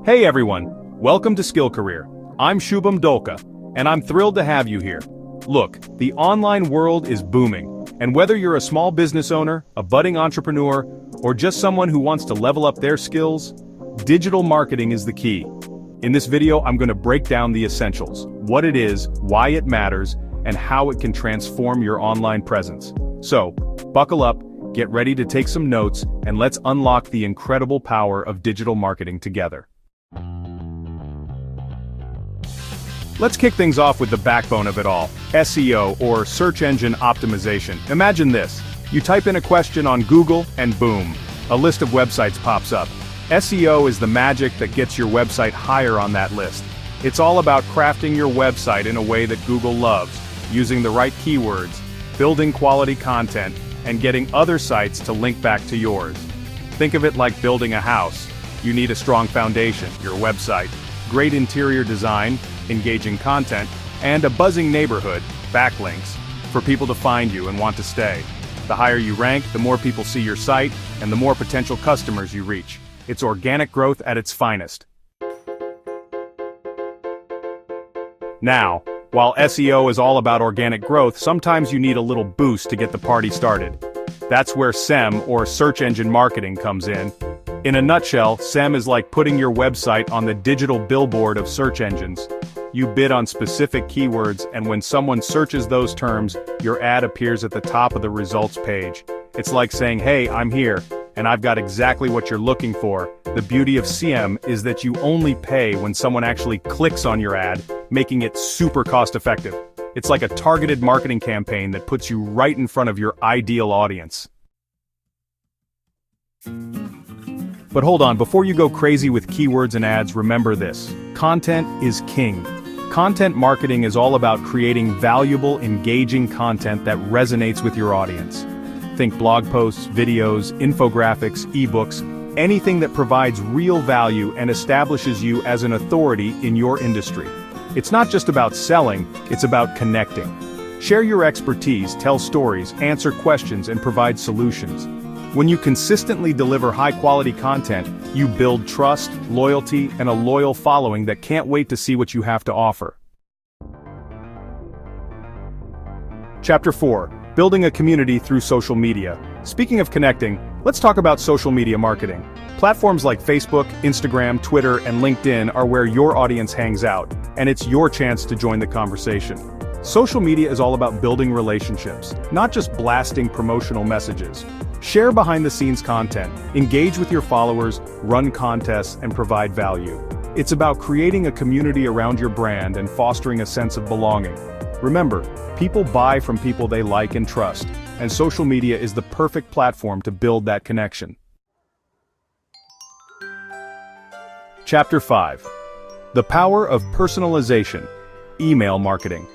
Hey everyone, welcome to SkillCareer. I'm Shubham Dolka, and I'm thrilled to have you here. Look, the online world is booming, and whether you're a small business owner, a budding entrepreneur, or just someone who wants to level up their skills, digital marketing is the key. In this video, I'm going to break down the essentials, what it is, why it matters, and how it can transform your online presence. So, buckle up, get ready to take some notes, and let's unlock the incredible power of digital marketing together. Let's kick things off with the backbone of it all, SEO, or search engine optimization. Imagine this. You type in a question on Google, and boom, a list of websites pops up. SEO is the magic that gets your website higher on that list. It's all about crafting your website in a way that Google loves, using the right keywords, building quality content, and getting other sites to link back to yours. Think of it like building a house. You need a strong foundation, your website, great interior design, engaging content, and a buzzing neighborhood, backlinks, for people to find you and want to stay. The higher you rank, the more people see your site, and the more potential customers you reach. It's organic growth at its finest. Now, while SEO is all about organic growth, sometimes you need a little boost to get the party started. That's where SEM, or search engine marketing, comes in. In a nutshell, SEM is like putting your website on the digital billboard of search engines. You bid on specific keywords, and when someone searches those terms, your ad appears at the top of the results page. It's like saying, hey, I'm here, and I've got exactly what you're looking for. The beauty of SEM is that you only pay when someone actually clicks on your ad, making it super cost-effective. It's like a targeted marketing campaign that puts you right in front of your ideal audience. But hold on, before you go crazy with keywords and ads, remember this. Content is king. Content marketing is all about creating valuable, engaging content that resonates with your audience. Think blog posts, videos, infographics, ebooks, anything that provides real value and establishes you as an authority in your industry. It's not just about selling, it's about connecting. Share your expertise, tell stories, answer questions, and provide solutions. When you consistently deliver high-quality content, you build trust, loyalty, and a loyal following that can't wait to see what you have to offer. Chapter 4. Building a community through social media. Speaking of connecting, let's talk about social media marketing. Platforms like Facebook, Instagram, Twitter, and LinkedIn are where your audience hangs out, and it's your chance to join the conversation. Social media is all about building relationships, not just blasting promotional messages. Share behind-the-scenes content, engage with your followers, run contests, and provide value. It's about creating a community around your brand and fostering a sense of belonging. Remember, people buy from people they like and trust, and social media is the perfect platform to build that connection. Chapter 5. The power of personalization. Email marketing.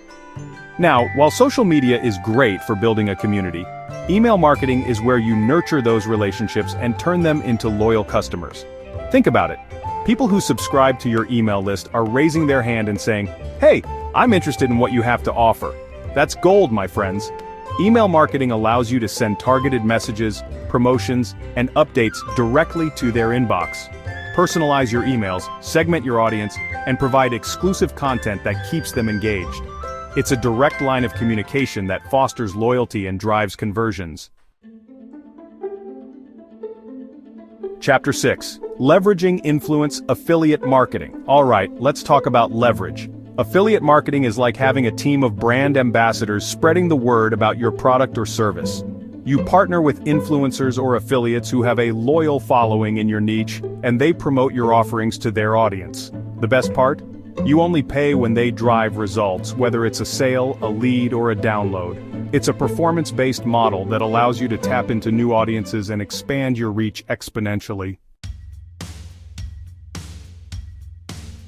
Now, while social media is great for building a community, email marketing is where you nurture those relationships and turn them into loyal customers. Think about it. People who subscribe to your email list are raising their hand and saying, hey, I'm interested in what you have to offer. That's gold, my friends. Email marketing allows you to send targeted messages, promotions, and updates directly to their inbox. Personalize your emails, segment your audience, and provide exclusive content that keeps them engaged. It's a direct line of communication that fosters loyalty and drives conversions. Chapter 6. Leveraging influence affiliate marketing. Alright, let's talk about leverage. Affiliate marketing is like having a team of brand ambassadors spreading the word about your product or service. You partner with influencers or affiliates who have a loyal following in your niche, and they promote your offerings to their audience. The best part? You only pay when they drive results, whether it's a sale, a lead, or a download. It's a performance-based model that allows you to tap into new audiences and expand your reach exponentially.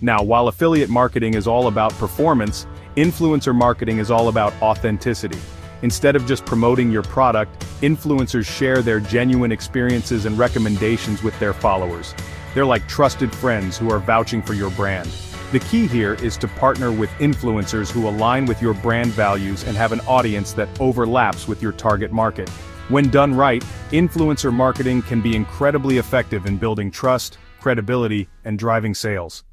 Now, while affiliate marketing is all about performance, influencer marketing is all about authenticity. Instead of just promoting your product, influencers share their genuine experiences and recommendations with their followers. They're like trusted friends who are vouching for your brand. The key here is to partner with influencers who align with your brand values and have an audience that overlaps with your target market. When done right, influencer marketing can be incredibly effective in building trust, credibility, and driving sales.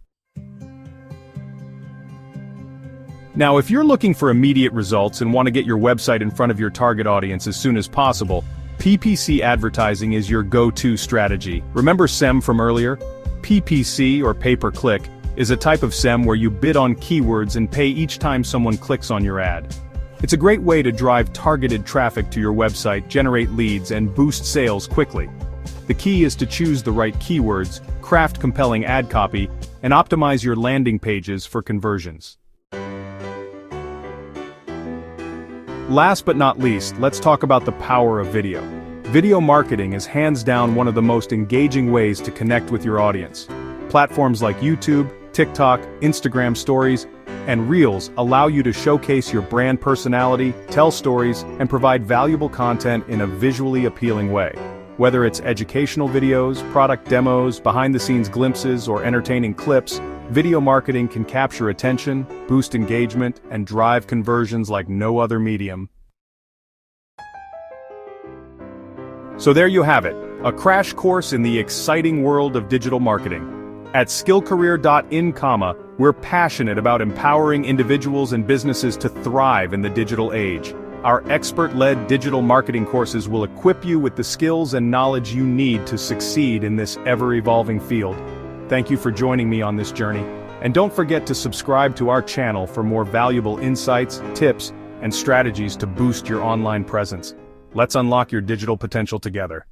Now, if you're looking for immediate results and want to get your website in front of your target audience as soon as possible, PPC advertising is your go-to strategy. Remember SEM from earlier? PPC, or pay-per-click, is a type of SEM where you bid on keywords and pay each time someone clicks on your ad. It's a great way to drive targeted traffic to your website, generate leads, and boost sales quickly. The key is to choose the right keywords, craft compelling ad copy, and optimize your landing pages for conversions. Last but not least, let's talk about the power of video. Video marketing is hands down one of the most engaging ways to connect with your audience. Platforms like YouTube, TikTok, Instagram Stories, and Reels allow you to showcase your brand personality, tell stories, and provide valuable content in a visually appealing way. Whether it's educational videos, product demos, behind-the-scenes glimpses, or entertaining clips, video marketing can capture attention, boost engagement, and drive conversions like no other medium. So there you have it, a crash course in the exciting world of digital marketing. At SkillCareer.in, we're passionate about empowering individuals and businesses to thrive in the digital age. Our expert-led digital marketing courses will equip you with the skills and knowledge you need to succeed in this ever-evolving field. Thank you for joining me on this journey, and don't forget to subscribe to our channel for more valuable insights, tips, and strategies to boost your online presence. Let's unlock your digital potential together.